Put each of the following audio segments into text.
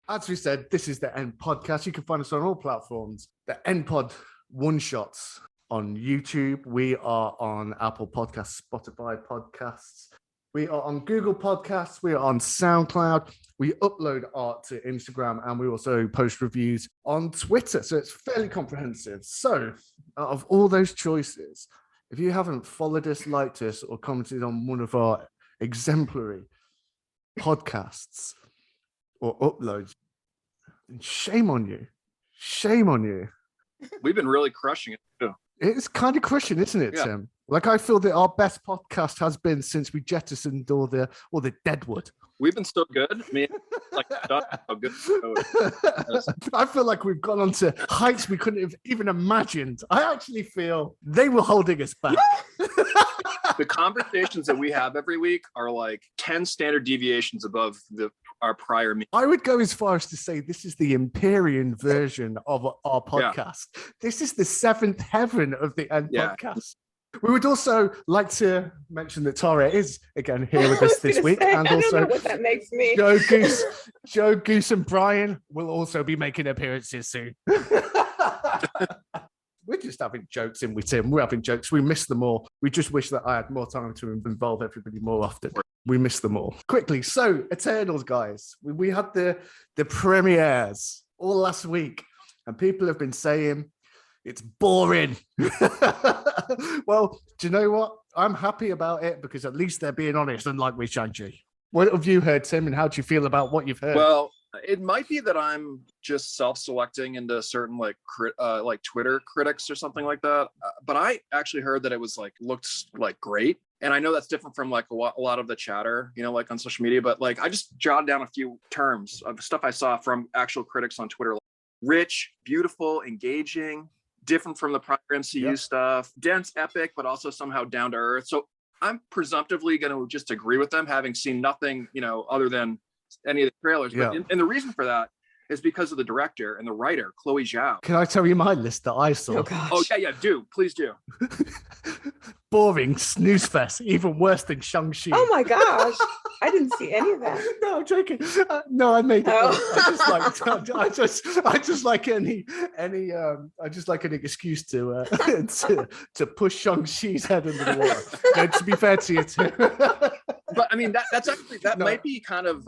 As we said, this is the End Podcast. You can find us on all platforms. The End Pod One Shots on YouTube. We are on Apple Podcasts, Spotify Podcasts. We are on Google Podcasts. We are on SoundCloud. We upload art to Instagram, and we also post reviews on Twitter. So it's fairly comprehensive. So out of all those choices, if you haven't followed us, liked us, or commented on one of our exemplary podcasts or uploads, shame on you. Shame on you. We've been really crushing it too. It's kind of crushing, isn't it, Yeah. Tim? Like, I feel that our best podcast has been since we jettisoned all the deadwood. We've been so good. I mean, like, how good. I feel like we've gone on to heights we couldn't have even imagined. I actually feel they were holding us back. The conversations that we have every week are like 10 standard deviations above our prior meeting. I would go as far as to say this is the Empyrean version of our podcast. Yeah. This is the seventh heaven of the End podcast. We would also like to mention that Tara is again here with us this week, and also I don't know what that makes me. Joe Goose, and Brian will also be making appearances soon. We're just having jokes in with Tim. We're having jokes. We miss them all. We just wish that I had more time to involve everybody more often. We miss them all. Quickly, so Eternals, guys. We had the premieres all last week, and people have been saying it's boring. Well, do you know what? I'm happy about it because at least they're being honest, unlike with Shang-Chi. What have you heard, Tim, and how do you feel about what you've heard? Well, it might be that I'm just self-selecting into certain like Twitter critics or something like that. But I actually heard that it was looked like great. And I know that's different from like a lot of the chatter, like on social media. But like I just jotted down a few terms of stuff I saw from actual critics on Twitter. Like, rich, beautiful, engaging, different from the prior MCU stuff, dense, epic, but also somehow down to earth. So I'm presumptively going to just agree with them, having seen nothing, other than any of the trailers. Yeah. But and the reason for that is because of the director and the writer, Chloe Zhao. Can I tell you my list that I saw? Oh, gosh. Oh, yeah, please do. Boring snooze fest, even worse than Shang-Chi. Oh my gosh, I didn't see any of that. No, I'm joking. No, I made it. Oh. I just like any excuse to push Shang-Chi's head under the water. No, to be fair to you too. But I mean, that's actually might be kind of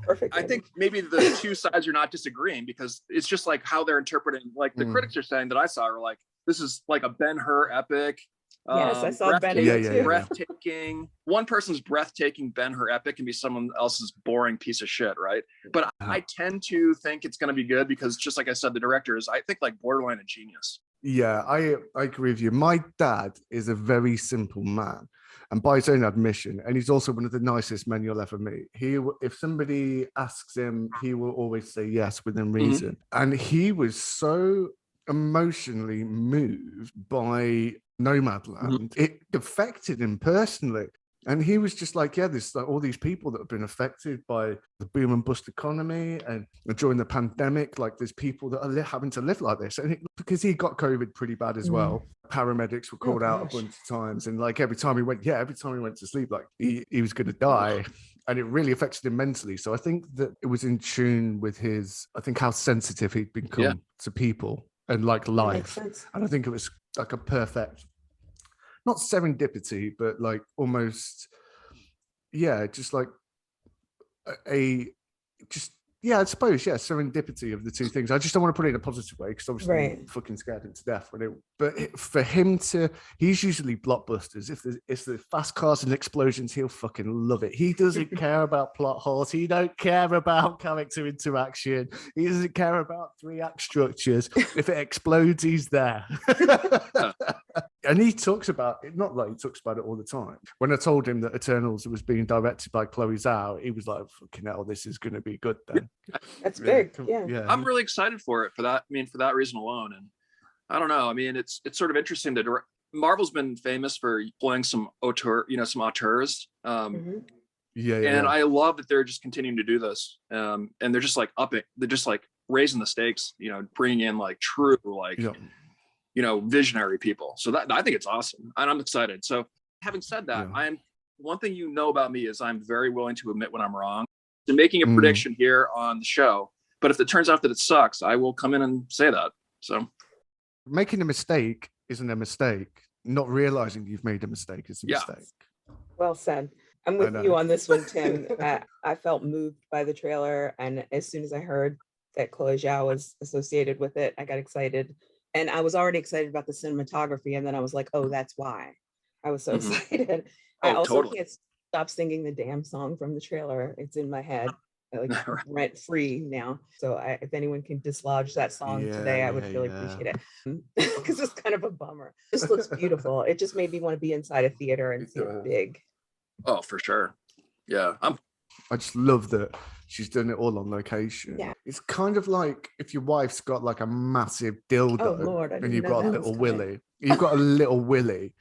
perfect. I think maybe the two sides are not disagreeing because it's just like how they're interpreting. Like the critics are saying that I saw are like, this is like a Ben-Hur epic. Yes, I saw Ben too. Breathtaking. One person's breathtaking Ben-Hur epic can be someone else's boring piece of shit, right? But I tend to think it's going to be good because, just like I said, the director is, I think, like borderline a genius. Yeah, I agree with you. My dad is a very simple man, and by his own admission, and he's also one of the nicest men you'll ever meet. If somebody asks him, he will always say yes within reason. And he was so emotionally moved by Nomadland. It affected him personally. And he was just like, yeah, there's like all these people that have been affected by the boom and bust economy, and during the pandemic, like there's people that are having to live like this. And because he got COVID pretty bad as well, paramedics were called out a bunch of times. And like every time he went to sleep, like he was going to die. And it really affected him mentally. So I think that it was in tune with how sensitive he'd become to people and like life. And I think it was like a perfect, not serendipity, but like almost, just like I suppose, serendipity of the two things. I just don't want to put it in a positive way because obviously I'm fucking scared him to death. For him he's usually blockbusters. If there's fast cars and explosions, he'll fucking love it. He doesn't care about plot holes. He don't care about character interaction. He doesn't care about 3-act structures. If it explodes, he's there. And he talks about it, not like he talks about it all the time. When I told him that Eternals was being directed by Chloe Zhao, he was like, fucking hell, this is going to be good then. That's big. Yeah. I'm really excited for it for that. I mean, for that reason alone. And I don't know. I mean, it's sort of interesting that Marvel's been famous for playing some auteurs. And I love that they're just continuing to do this. And they're just like they're just like raising the stakes, bringing in like true, like, visionary people. So that I think it's awesome. And I'm excited. So having said that, one thing about me is I'm very willing to admit when I'm wrong. to making a prediction here on the show. But if it turns out that it sucks, I will come in and say that. So making a mistake isn't a mistake. Not realizing you've made a mistake is a mistake. Well said. I'm with you on this one, Tim. I felt moved by the trailer, and as soon as I heard that Chloe Zhao was associated with it, I got excited. And I was already excited about the cinematography, and then I was like, oh, that's why I was so excited. I also can't stop singing the damn song from the trailer. It's in my head, like rent free now. So if anyone can dislodge that song today, I would really appreciate it, because it's kind of a bummer. This looks beautiful. It just made me want to be inside a theater and see it big. Oh, for sure. Yeah. I just love that she's done it all on location. Yeah. It's kind of like if your wife's got like a massive dildo and you've got a little willy. You've got a little willy,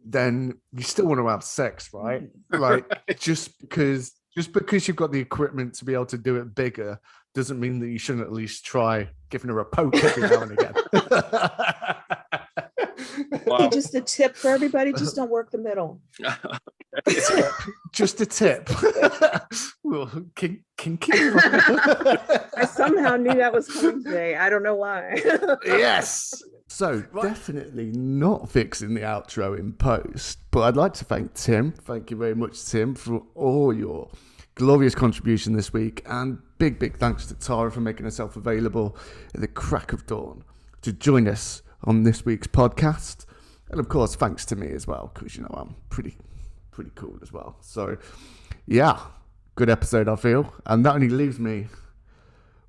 then you still want to have sex, right? Like just because you've got the equipment to be able to do it bigger doesn't mean that you shouldn't at least try giving her a poke every now and again. Wow. Just a tip for everybody, just don't work the middle. Just a tip. Well, kinky. I somehow knew that was coming today. I don't know why. Yes. So definitely not fixing the outro in post, but I'd like to thank Tim. Thank you very much, Tim, for all your glorious contribution this week, and big thanks to Tara for making herself available at the crack of dawn to join us on this week's podcast. And of course, thanks to me as well, because I'm pretty cool as well. So yeah, good episode, I feel. And that only leaves me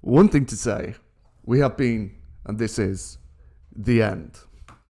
one thing to say. We have been, and this is the end.